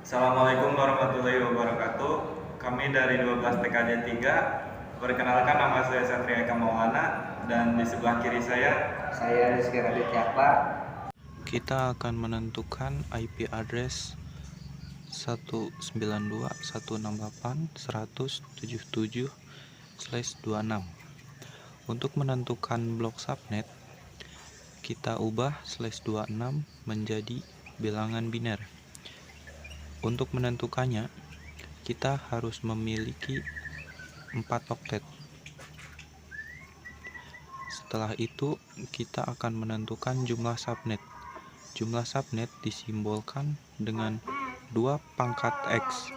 Assalamualaikum warahmatullahi wabarakatuh. Kami dari 12 TKJ 3. Perkenalkan, nama saya Satria Eka Maulana dan di sebelah kiri saya Rizky Raditya, Pak. Kita akan menentukan IP address 192.168.177/26. Untuk menentukan blok subnet, kita ubah /26 menjadi bilangan biner. Untuk menentukannya, kita harus memiliki 4 oktet. Setelah itu, kita akan menentukan jumlah subnet. Jumlah subnet disimbolkan dengan 2 pangkat X.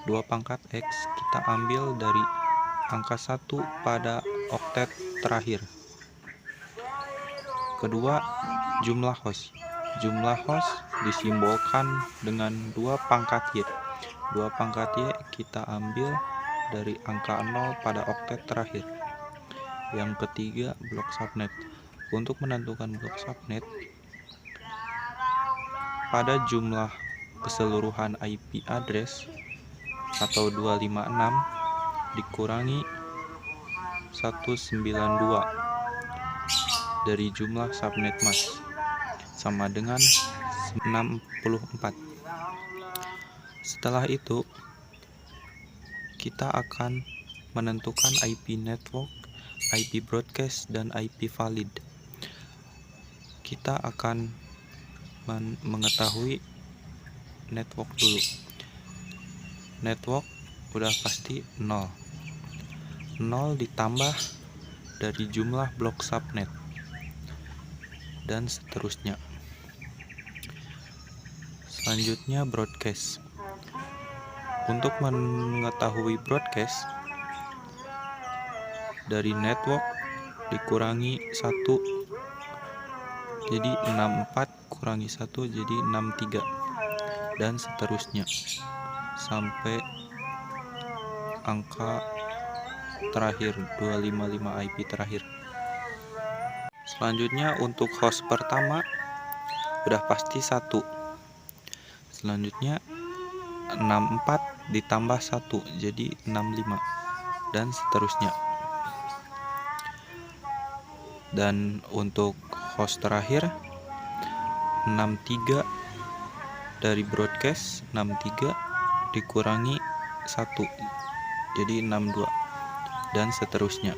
2 pangkat X kita ambil dari angka 1 pada oktet terakhir. Kedua, jumlah host. Jumlah host disimbolkan dengan 2 pangkat Y. 2 pangkat Y kita ambil dari angka 0 pada oktet terakhir. Yang ketiga, blok subnet. Untuk menentukan blok subnet, pada jumlah keseluruhan IP address atau 256 dikurangi 192 dari jumlah subnet mask sama dengan 64. Setelah itu, kita akan menentukan IP network, IP broadcast, dan IP valid. Kita akan mengetahui network dulu. Network udah pasti 0. 0 ditambah dari jumlah blok subnet dan seterusnya. Selanjutnya, broadcast. Untuk mengetahui broadcast, dari network dikurangi 1, jadi 64 kurangi 1 jadi 63, dan seterusnya sampai angka terakhir 255 IP terakhir. Selanjutnya, untuk host pertama udah pasti 1. Selanjutnya 64 ditambah 1 jadi 65, dan seterusnya. Dan untuk host terakhir 63 dari broadcast, 63 dikurangi 1 jadi 62, dan seterusnya.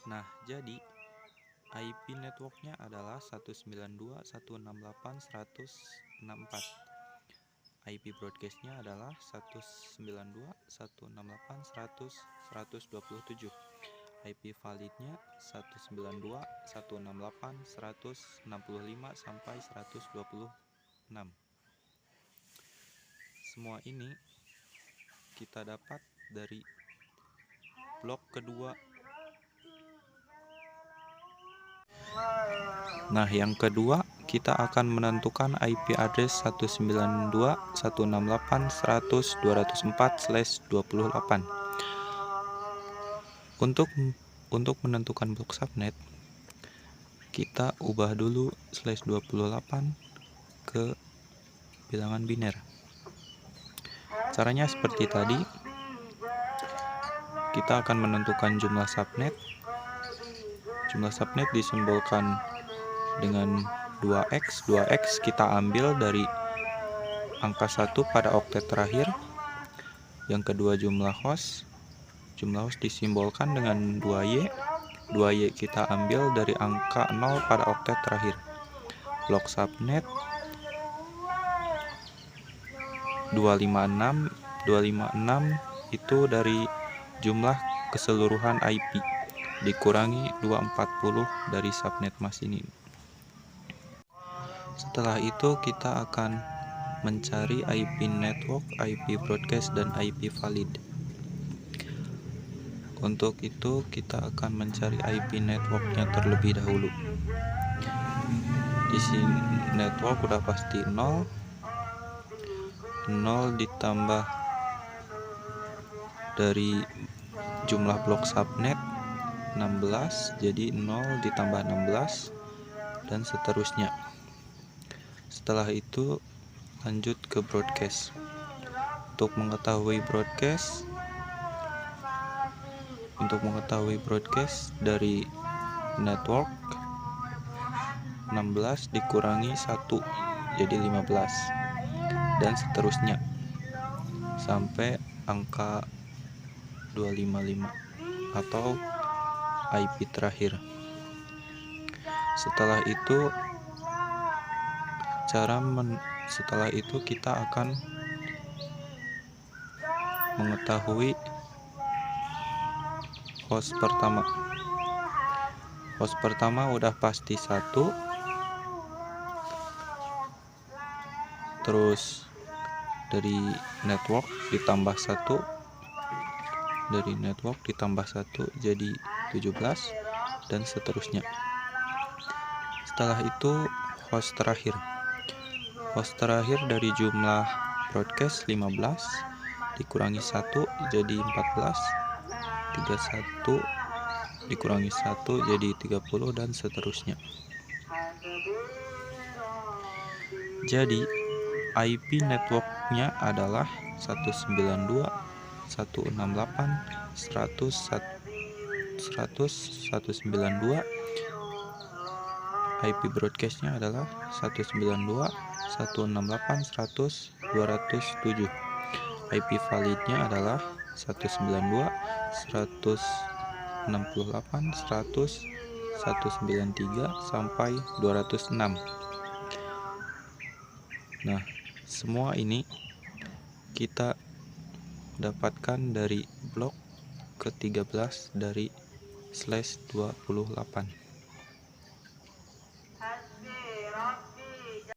Nah, jadi IP networknya adalah 192.168.164. IP broadcastnya adalah 192.168.100.127. IP validnya 192.168.165 sampai 126. Semua ini kita dapat dari blok kedua. Nah, yang kedua, kita akan menentukan IP address 192.168.100.204/28. Untuk menentukan blok subnet, kita ubah dulu /28 ke bilangan biner. Caranya seperti tadi. Kita akan menentukan jumlah subnet. Jumlah subnet disimbolkan dengan 2x. 2x kita ambil dari angka 1 pada oktet terakhir. Yang kedua, jumlah host. Jumlah host disimbolkan dengan 2y. 2y kita ambil dari angka 0 pada oktet terakhir. Blok subnet 256. 256 itu dari jumlah keseluruhan IP dikurangi 240 dari subnet mask ini. Setelah itu, kita akan mencari IP network, IP broadcast, dan IP valid. Untuk itu, kita akan mencari IP networknya terlebih dahulu. Di sini network udah pasti 0. 0 ditambah dari jumlah blok subnet 16, jadi 0 ditambah 16, dan seterusnya. Setelah itu lanjut ke broadcast. Untuk mengetahui broadcast dari network 16 dikurangi 1 jadi 15 dan seterusnya sampai angka 255 atau IP terakhir. Setelah itu kita akan mengetahui host pertama. Host pertama udah pasti 1, terus dari network ditambah 1, jadi 17 dan seterusnya. Setelah itu host terakhir dari jumlah broadcast 15 dikurangi 1 jadi 14, 31 dikurangi 1 jadi 30 dan seterusnya. Jadi IP networknya adalah 192.168.100.192. IP broadcastnya adalah 192.168.100.207. IP validnya adalah 192.168.100.193 sampai 206. Nah, semua ini kita dapatkan dari blok ke-13 dari /28.